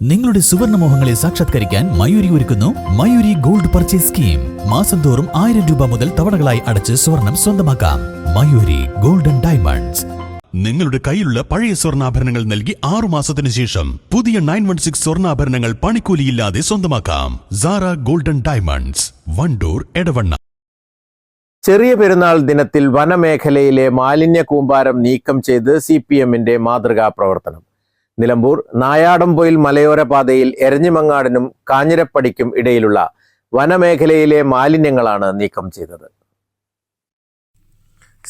നിങ്ങളുടെ സുവർണമോഹങ്ങളെ സാക്ഷാത്കരിക്കാൻ മയൂരി ഒരുക്കുന്നു മയൂരി ഗോൾഡ് പർച്ചേസ് സ്കീം. മാസം തോറും 1000 രൂപ മുതൽ തവണകളായി അടച്ച് സ്വർണം സ്വന്തമാക്കാം. Mayuri golden diamonds. നിങ്ങളുടെ കയ്യിലുള്ള പഴയ സ്വർണ്ണാഭരണങ്ങൾ നൽകി 6 മാസത്തിനു ശേഷം പുതിയ 916 സ്വർണ്ണാഭരണങ്ങൾ പണിക്കൂലിയില്ലാതെ സ്വന്തമാക്കാം. Sara golden diamonds, Wandoor, Edavanna. ചെറിയ പെരുന്നാൾ ദിനത്തിൽ വനമേഖലയിലെ മാലിന്യ കൂമ്പാരം നീക്കം ചെയ്ത് CPM-ന്റെ മാതൃകാ പ്രവർത്തനം. നിലമ്പൂർ നായാടംപൊയിൽ മലയോര പാതയിൽ എരഞ്ഞിമങ്ങാടിനും കാഞ്ഞിരപ്പടിക്കും ഇടയിലുള്ള വനമേഖലയിലെ മാലിന്യങ്ങളാണ് നീക്കം ചെയ്തത്.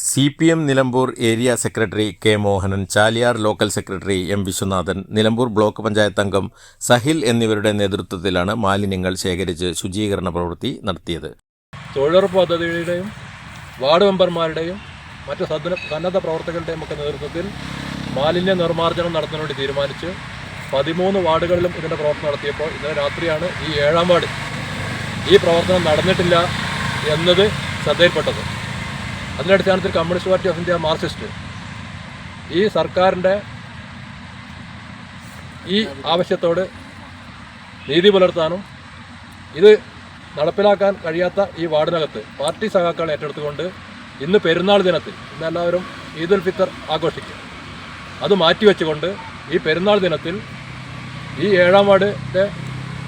CPM Nilambur area secretary K. Mohanan, Chaliyar local secretary M. Viswanathan, Nilambur block panchayat അംഗം സഹിൽ എന്നിവരുടെ നേതൃത്വത്തിലാണ് മാലിന്യങ്ങൾ ശേഖരിച്ച് ശുചീകരണ പ്രവൃത്തി നടത്തിയത്. തൊഴിലുറപ്പ് പദ്ധതിയുടെയും വാർഡ് മെമ്പർമാരുടെയും മറ്റ് സന്നദ്ധ പ്രവർത്തകരുടെയും ഒക്കെ നേതൃത്വത്തിൽ മാലിന്യ നിർമ്മാർജ്ജനം നടത്തുന്നതിന് വേണ്ടി തീരുമാനിച്ച് 13 വാർഡുകളിലും ഇതിൻ്റെ പ്രവർത്തനം നടത്തിയപ്പോൾ ഇന്നലെ രാത്രിയാണ് ഈ 7ാം വാർഡിൽ ഈ പ്രവർത്തനം നടന്നിട്ടില്ല എന്നത് ശ്രദ്ധയിൽപ്പെട്ടത്. അതിൻ്റെ അടിസ്ഥാനത്തിൽ communist party of India Marxist ഈ സർക്കാരിൻ്റെ ഈ ആവശ്യത്തോട് നീതി പുലർത്താനും ഇത് നടപ്പിലാക്കാൻ കഴിയാത്ത ഈ വാർഡിനകത്ത് പാർട്ടി സഖാക്കൾ ഏറ്റെടുത്തുകൊണ്ട് ഇന്ന് പെരുന്നാൾ ദിനത്തിൽ ഇന്നെല്ലാവരും ഈദ് ഉൽ ഫിത്തർ ആഘോഷിക്കും. അത് മാറ്റിവെച്ചുകൊണ്ട് ഈ പെരുന്നാൾ ദിനത്തിൽ ഈ 7ാം വാർഡിൻ്റെ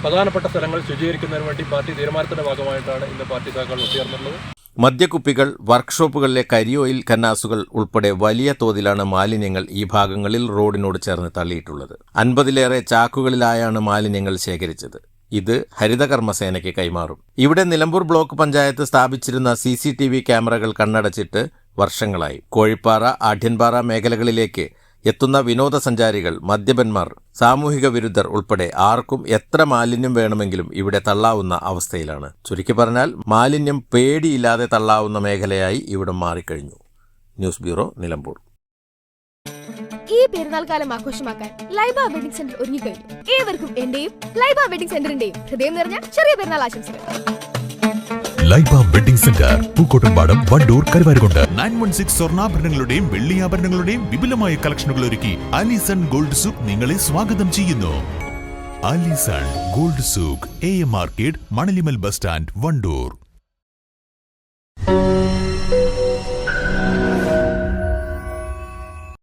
പ്രധാനപ്പെട്ട സ്ഥലങ്ങൾ ശുചീകരിക്കുന്നതിന് വേണ്ടി പാർട്ടി തീരുമാനത്തിൻ്റെ ഭാഗമായിട്ടാണ് ഇന്ന് പാർട്ടി സഖാക്കൾ ഒത്തുചേർന്നുള്ളത്. മദ്യക്കുപ്പികൾ, വർക്ക്ഷോപ്പുകളിലെ കരിയോയിൽ കന്നാസുകൾ ഉൾപ്പെടെ വലിയ തോതിലാണ് മാലിന്യങ്ങൾ ഈ ഭാഗങ്ങളിൽ റോഡിനോട് ചേർന്ന് തള്ളിയിട്ടുള്ളത്. 50-ലേറെ ചാക്കുകളിലായാണ് മാലിന്യങ്ങൾ ശേഖരിച്ചത്. ഇത് ഹരിതകർമ്മസേനയ്ക്ക് കൈമാറും. ഇവിടെ നിലമ്പൂർ ബ്ലോക്ക് പഞ്ചായത്ത് സ്ഥാപിച്ചിരുന്ന CCTV ക്യാമറകൾ കണ്ണടച്ചിട്ട് വർഷങ്ങളായി. കോഴിപ്പാറ, ആഢ്യൻപാറ മേഖലകളിലേക്ക് എത്തുന്ന വിനോദസഞ്ചാരികൾ, മദ്യപന്മാർ, സാമൂഹിക വിരുദ്ധർ ഉൾപ്പെടെ ആർക്കും എത്ര മാലിന്യം വേണമെങ്കിലും ഇവിടെ തള്ളാവുന്ന അവസ്ഥയിലാണ്. ചുരുക്കി പറഞ്ഞാൽ മാലിന്യം പേടിയില്ലാതെ തള്ളാവുന്ന മേഖലയായി ഇവിടം മാറിക്കഴിഞ്ഞു. News bureau, Nilambur. ഈ പെരുന്നാൾ കാലം ആഘോഷമാക്കാൻ ലൈബ വെഡിംഗ് സെന്റർ ഒരുങ്ങിക്കഴിഞ്ഞു. ഏവർക്കും എന്റെയും ലൈബ വെഡിംഗ് സെന്ററിന്റെയും ഹൃദയം നിറഞ്ഞ ചെറിയ പെരുന്നാൾ ആശംസകൾ. Laiba wedding centre, Pookkottumpadam, Wandoor, Karuvarakundu. 916 സ്വർണ്ണാഭരണങ്ങളുടെയും വെള്ളിയാഭരണങ്ങളുടെയും വിപുലമായ കളക്ഷനുകൾ ഒരുക്കി അലിസൺ ഗോൾഡ് സൂക്ക് നിങ്ങളെ സ്വാഗതം ചെയ്യുന്നു. Alison gold souk, AM arcade, Manalimal bus stand, Wandoor.